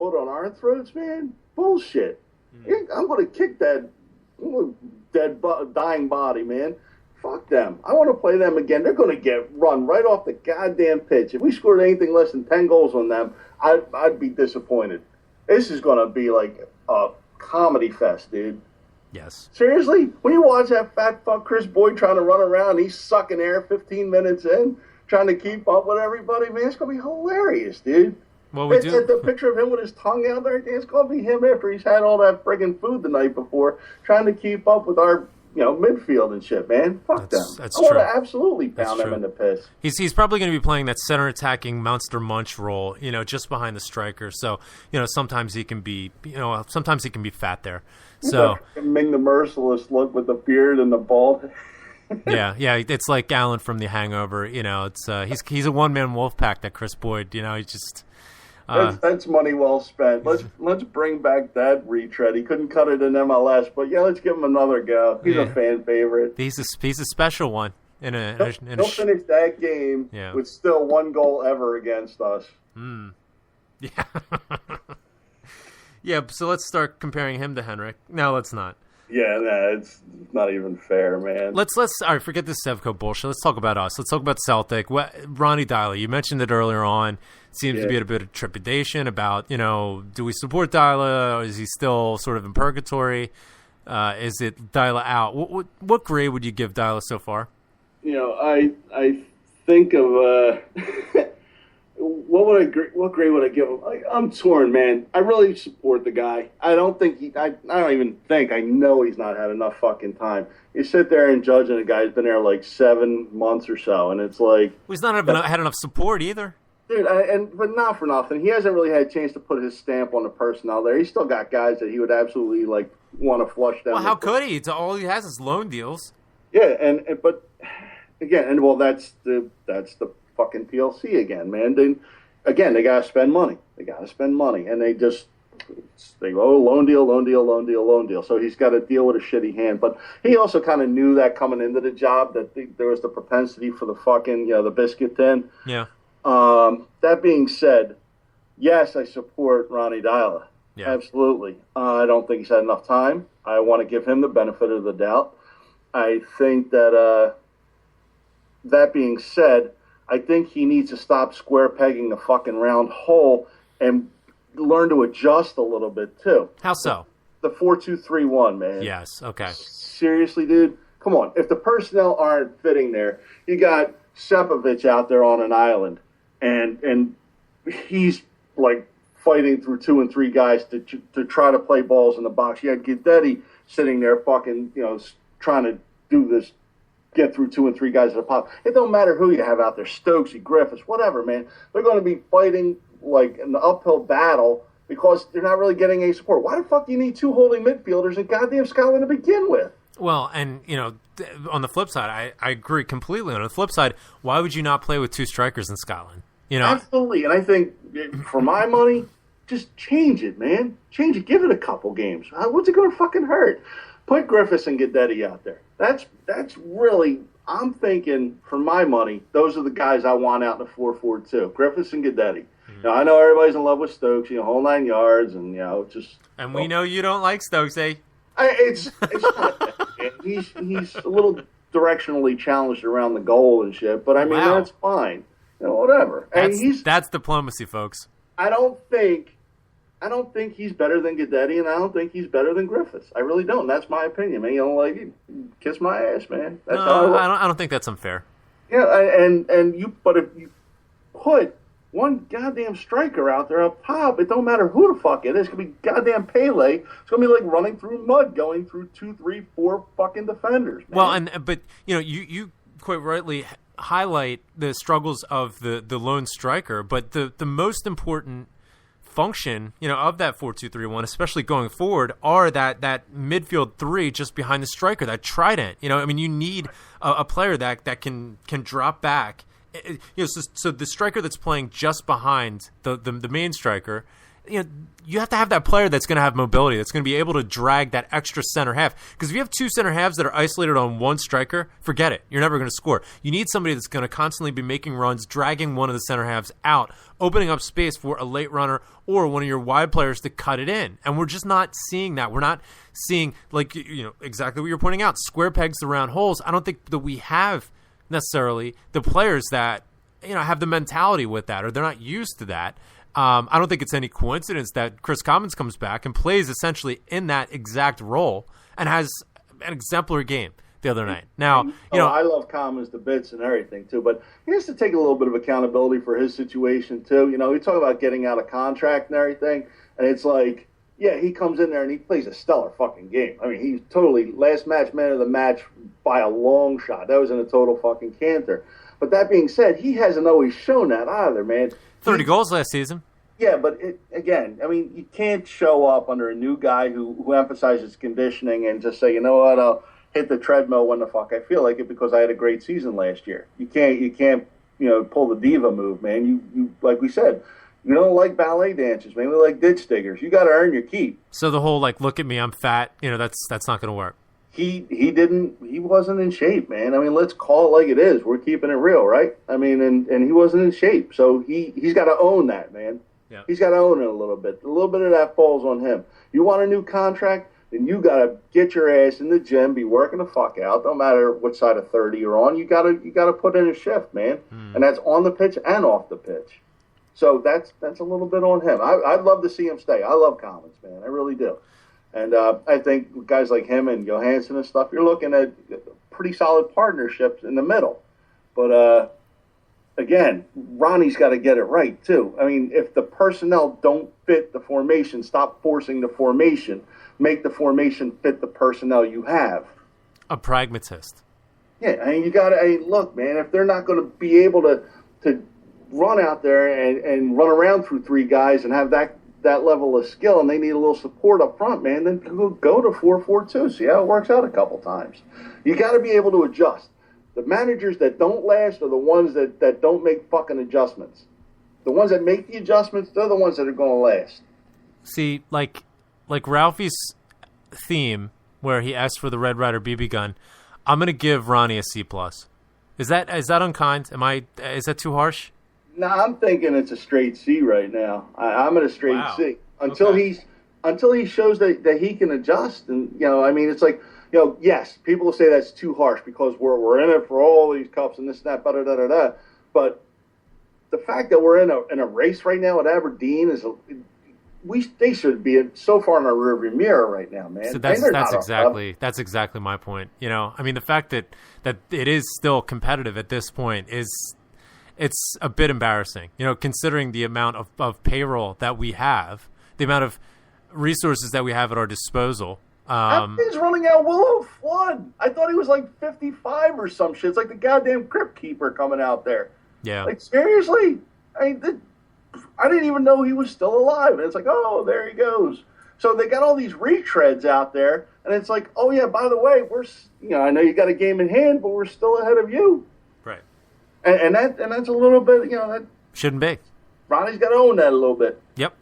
put on our throats, man, bullshit. I'm going to kick that dying body, man. Fuck them. I want to play them again. They're going to get run right off the goddamn pitch. If we scored anything less than 10 goals on them, I'd be disappointed. This is going to be like a comedy fest, dude. Yes. Seriously? When you watch that fat fuck Chris Boyd trying to run around, he's sucking air 15 minutes in, trying to keep up with everybody, man, it's going to be hilarious, dude. Well, we do. The picture of him with his tongue out there, it's going to be him after he's had all that friggin' food the night before, trying to keep up with our midfield and shit, man. Fuck them. That's I want true. to absolutely pound them in the piss. He's probably going to be playing that center attacking monster munch role, just behind the striker. So, sometimes he can be, fat there. So Ming the Merciless look with the beard and the bald. yeah, it's like Alan from The Hangover. It's he's a one man wolf pack. That Chris Boyd. He's just. That's money well spent. Let's bring back that retread. He couldn't cut it in MLS, but let's give him another go. He's a fan favorite. He's a special one. He'll finish that game with still one goal ever against us. Yeah. Yeah. So let's start comparing him to Henrik. No, let's not. Yeah, it's not even fair, man. Let's all right, forget this Sevco bullshit. Let's talk about us. Let's talk about Celtic. Ronnie Deila, you mentioned it earlier on. Seems to be a bit of trepidation about, do we support Deila, or is he still sort of in purgatory? Is it Deila out? What grade would you give Deila so far? I think of what grade would I give him? I'm torn, man. I really support the guy. I don't even think. I know he's not had enough fucking time. You sit there and judge a guy who's been there like 7 months or so, and it's like... Well, he's not had enough support either. Dude, but not for nothing. He hasn't really had a chance to put his stamp on the personnel there. He's still got guys that he would absolutely want to flush down. Well, how could he? All he has is loan deals. Yeah, but again, that's the fucking PLC again, man. They gotta spend money. And they go loan deal. So he's got to deal with a shitty hand. But he also kind of knew that coming into the job that there was the propensity for the fucking the biscuit tin. Yeah. That being said, yes, I support Ronnie Deila. Yeah. Absolutely. I don't think he's had enough time. I want to give him the benefit of the doubt. I think that that being said, I think he needs to stop square pegging a fucking round hole and learn to adjust a little bit too. How so? The 4-2-3-1, man. Yes. Okay. Seriously, dude? Come on. If the personnel aren't fitting there, you got Sepovic out there on an island, and he's like fighting through 2 and 3 guys to try to play balls in the box. You had Guidetti sitting there fucking, trying to do this, get through 2 and 3 guys at a pop. It don't matter who you have out there, Stokesy, Griffiths, whatever, man. They're going to be fighting like an uphill battle because they're not really getting any support. Why the fuck do you need 2 holding midfielders in goddamn Scotland to begin with? Well, and, on the flip side, I agree completely. On the flip side, why would you not play with 2 strikers in Scotland? Absolutely. And I think, for my money, just change it, man. Change it. Give it a couple games. What's it going to fucking hurt? Put Griffiths and Guidetti out there. That's really, I'm thinking, for my money, those are the guys I want out in the 4-4-2. Griffiths and Guidetti. Mm-hmm. Now, I know everybody's in love with Stokes, whole 9 yards, and, just... And we know you don't like Stokes, eh? It's not that. He's a little directionally challenged around the goal and shit, but I mean, that's fine. Whatever. That's diplomacy, folks. I don't think he's better than Guidetti, and I don't think he's better than Griffiths. I really don't. That's my opinion, man. You don't like it? Kiss my ass, man. That's how I don't think that's unfair. Yeah, but if you put one goddamn striker out there up top, it don't matter who the fuck it is. It's gonna be goddamn Pele. It's gonna be like running through mud, going through 2, 3, 4 fucking defenders, man. Well, but you quite rightly highlight the struggles of the lone striker, but the most important function, of that 4-2-3-1, especially going forward, are that midfield 3 just behind the striker, that trident. You need a player that can drop back. So the striker that's playing just behind the main striker you have to have that player that's going to have mobility, that's going to be able to drag that extra center half. Because if you have two center halves that are isolated on one striker, forget it. You're never going to score. You need somebody that's going to constantly be making runs, dragging one of the center halves out, opening up space for a late runner or one of your wide players to cut it in. And we're just not seeing that. We're not seeing, like, exactly what you're pointing out, square pegs to round holes. I don't think that we have necessarily the players that have the mentality with that, or they're not used to that. I don't think it's any coincidence that Chris Commons comes back and plays essentially in that exact role and has an exemplary game the other night. Now, I love Commons to bits and everything too, but he has to take a little bit of accountability for his situation too. We talk about getting out of contract and everything, and it's like, yeah, he comes in there and he plays a stellar fucking game. I mean, he's totally last match man of the match by a long shot. That was in a total fucking canter. But that being said, he hasn't always shown that either, man. 30 goals last season. Yeah, but again, I mean, you can't show up under a new guy who emphasizes conditioning and just say, you know what, I'll hit the treadmill when the fuck I feel like it because I had a great season last year. You can't pull the diva move, man. You like we said, you don't like ballet dancers, man. We like ditch diggers. You got to earn your keep. So the whole look at me, I'm fat. That's not going to work. He wasn't in shape, man. I mean, let's call it like it is. We're keeping it real, right? I mean, and he wasn't in shape, so he's got to own that, man. Yeah. He's got to own it a little bit. A little bit of that falls on him. You want a new contract? Then you got to get your ass in the gym, be working the fuck out. No matter what side of 30 you're on, you got to put in a shift, man. And that's on the pitch and off the pitch. So that's a little bit on him. I'd love to see him stay. I love Commons, man. I really do. And I think guys like him and Johansson and stuff, you're looking at pretty solid partnerships in the middle. But again, Ronnie's got to get it right, too. I mean, if the personnel don't fit the formation, stop forcing the formation. Make the formation fit the personnel you have. A pragmatist. Yeah, I mean, you got to look, man, if they're not going to be able to run out there and run around through three guys and have that level of skill and they need a little support up front, man, then go to 4-4-2. See how it works out a couple times. You got to be able to adjust. The managers that don't last are the ones that don't make fucking adjustments. The ones that make the adjustments, they're the ones that are going to last. See, like Ralphie's theme where he asked for the Red Ryder BB gun, I'm going to give Ronnie a C+. Is that unkind? Is that too harsh? No, I'm thinking it's a straight C right now. I'm at a straight C until he shows that he can adjust. And I mean, it's like, yes, people will say that's too harsh because we're in it for all these cups and this and that, da-da-da-da-da. But the fact that we're in a race right now at Aberdeen is they should be so far in our rearview mirror right now, man. So that's exactly my point. I mean, the fact that it is still competitive at this point it's a bit embarrassing, considering the amount of payroll that we have, the amount of resources that we have at our disposal. He's running out Willow Flood. I thought he was like 55 or some shit. It's like the goddamn Crypt Keeper coming out there. Yeah. Like, seriously? I didn't even know he was still alive. And it's like, oh, there he goes. So they got all these retreads out there, and it's like, oh, yeah, by the way, I know you got a game in hand, but we're still ahead of you. Right. And that's a little bit, that shouldn't be. Ronnie's got to own that a little bit. Yep.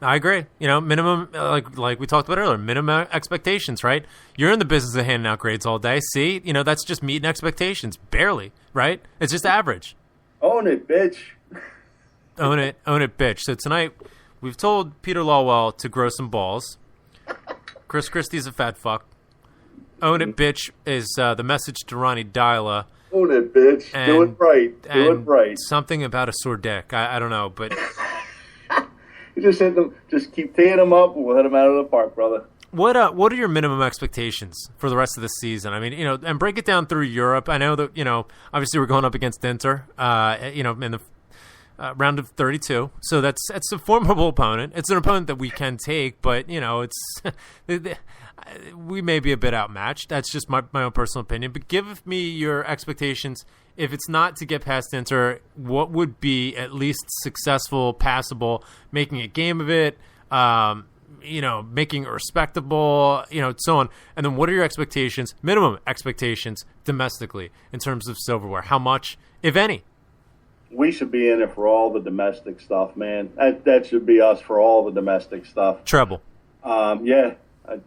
I agree. Minimum, like we talked about earlier, minimum expectations, right? You're in the business of handing out grades all day. See, that's just meeting expectations. Barely, right? It's just average. Own it, bitch. Own it, bitch. So tonight, we've told Peter Lawwell to grow some balls. Chris Christie's a fat fuck. Own it, bitch, is the message to Ronnie Dyla. Own it, bitch. Do it right. Do it right. Something about a sore dick. I don't know, but... You just hit them. Just keep teeing them up, and we'll hit them out of the park, brother. What are your minimum expectations for the rest of the season? I mean, and break it down through Europe. I know that obviously we're going up against Inter, in the round of 32. So that's a formidable opponent. It's an opponent that we can take, but it's we may be a bit outmatched. That's just my own personal opinion. But give me your expectations. If it's not to get past Inter, what would be at least successful, passable, making a game of it, making it respectable, so on. And then what are your expectations, minimum expectations, domestically in terms of silverware? How much, if any? We should be in it for all the domestic stuff, man. That should be us for all the domestic stuff. Treble. Yeah,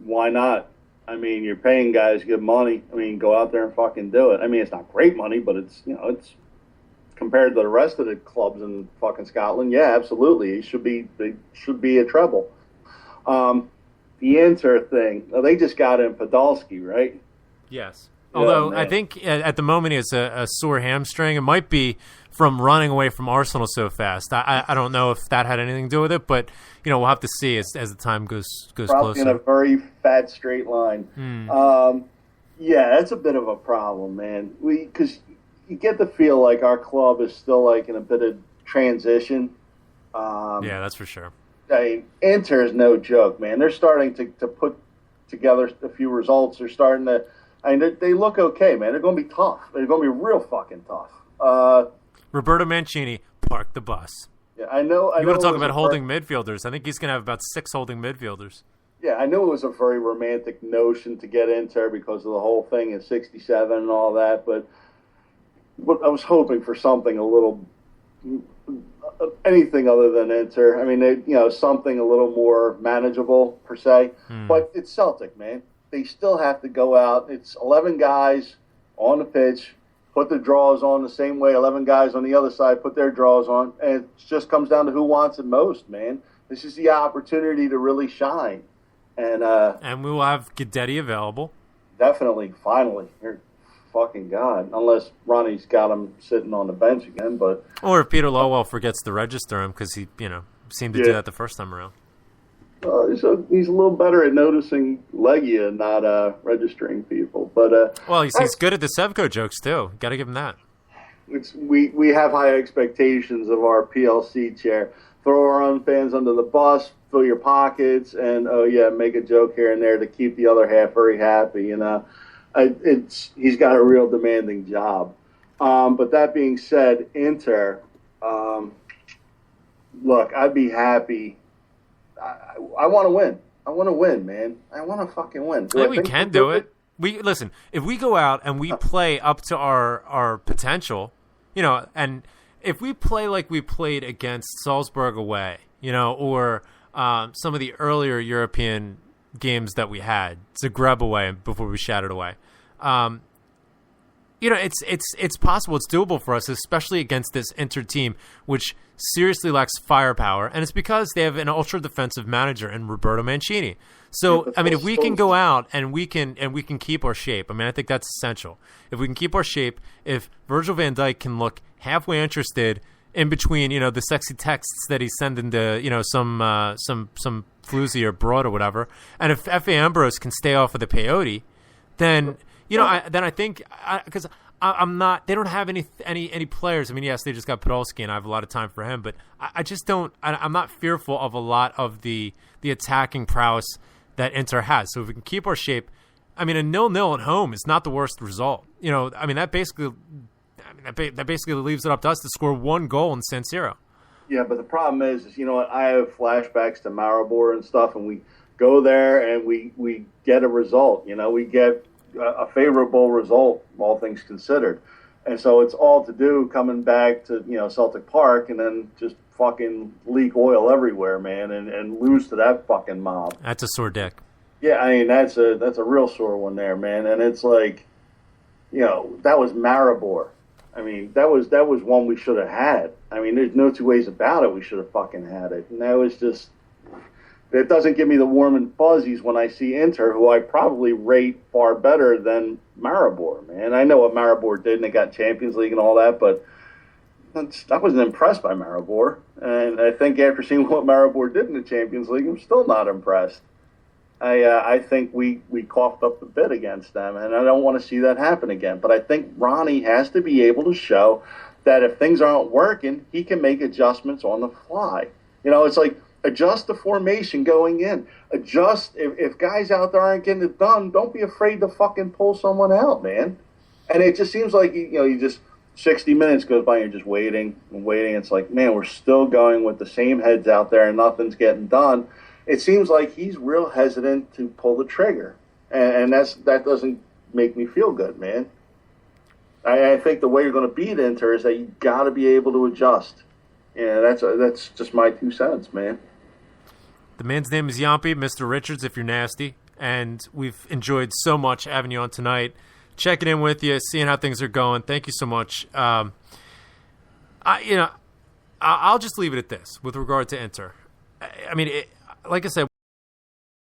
why not? I mean, you're paying guys good money. I mean, go out there and fucking do it. I mean, it's not great money, but it's, it's compared to the rest of the clubs in fucking Scotland. Yeah, absolutely. It should be a treble. The Inter thing. Well, they just got in Podolski, right? Yes. Although I think at the moment he has a sore hamstring. It might be from running away from Arsenal so fast. I don't know if that had anything to do with it, but we'll have to see as the time goes Probably closer. In a very fat straight line. Yeah, that's a bit of a problem, man. Because you get the feel like our club is still like in a bit of transition. Yeah, that's for sure. I mean, Inter is no joke, man. They're starting to put together a few results. They're starting to. I mean, they look okay, man. They're going to be tough. They're going to be real fucking tough. Roberto Mancini, park the bus. Yeah, I know. You want to talk about holding midfielders? I think he's going to have about 6 holding midfielders. Yeah, I know it was a very romantic notion to get Inter because of the whole thing in '67 and all that, but I was hoping for something a little, anything other than Inter. I mean, something a little more manageable per se. But it's Celtic, man. They still have to go out. It's 11 guys on the pitch, put the draws on the same way 11 guys on the other side put their draws on, and it just comes down to who wants it most, man. This is the opportunity to really shine. And we will have Guidetti available. Definitely, finally. Fucking God. Unless Ronnie's got him sitting on the bench again. Or if Peter Lowell forgets to register him because he, seemed to do that the first time around. So he's a little better at noticing Legia and not registering people. But well, he's good at the Sevco jokes too. Got to give him that. We have high expectations of our PLC chair. Throw our own fans under the bus, fill your pockets, and make a joke here and there to keep the other half very happy. He's got a real demanding job. But that being said, Inter. Look, I'd be happy. I want to win. I want to win, man. I want to fucking win. I think we can do it. Listen, if we go out and we play up to our potential, and if we play like we played against Salzburg away, or some of the earlier European games that we had, Zagreb away before we shattered away, it's possible. It's doable for us, especially against this Inter team, which seriously lacks firepower, and it's because they have an ultra defensive manager in Roberto Mancini. So, I mean, if we can go out and we can keep our shape, I think that's essential. If we can keep our shape, if Virgil van Dijk can look halfway interested in between, the sexy texts that he's sending to, some floozy or broad or whatever, and if F.A. Ambrose can stay off of the peyote, then I think because I'm not. They don't have any players. I mean, yes, they just got Podolski, and I have a lot of time for him. But I just don't. I'm not fearful of a lot of the attacking prowess that Inter has. So if we can keep our shape, a 0-0 at home is not the worst result. That basically leaves it up to us to score 1 goal in San Siro. Yeah, but the problem is I have flashbacks to Maribor and stuff, and we go there and we get a result. We get a favorable result, all things considered. And so it's all to do coming back to, Celtic Park and then just fucking leak oil everywhere, man, and lose to that fucking mob. That's a sore dick. Yeah, that's a real sore one there, man. And it's like, that was Maribor. That was one we should have had. There's no two ways about it. We should have fucking had it. And that was just... It doesn't give me the warm and fuzzies when I see Inter, who I probably rate far better than Maribor, man. I know what Maribor did, and they got Champions League and all that, but I wasn't impressed by Maribor. And I think after seeing what Maribor did in the Champions League, I'm still not impressed. I think we coughed up the bit against them, and I don't want to see that happen again. But I think Ronnie has to be able to show that if things aren't working, he can make adjustments on the fly. It's like, adjust the formation going in. Adjust if guys out there aren't getting it done. Don't be afraid to fucking pull someone out, man. And it just seems like you just 60 minutes goes by and you're just waiting and waiting. It's like, man, we're still going with the same heads out there and nothing's getting done. It seems like he's real hesitant to pull the trigger, and that doesn't make me feel good, man. I think the way you're going to beat Inter is that you got to be able to adjust. Yeah, that's just my 2 cents, man. The man's name is Yampi, Mr. Richards, if you're nasty. And we've enjoyed so much having you on tonight, checking in with you, seeing how things are going. Thank you so much. I'll just leave it at this with regard to Inter. I mean, like I said,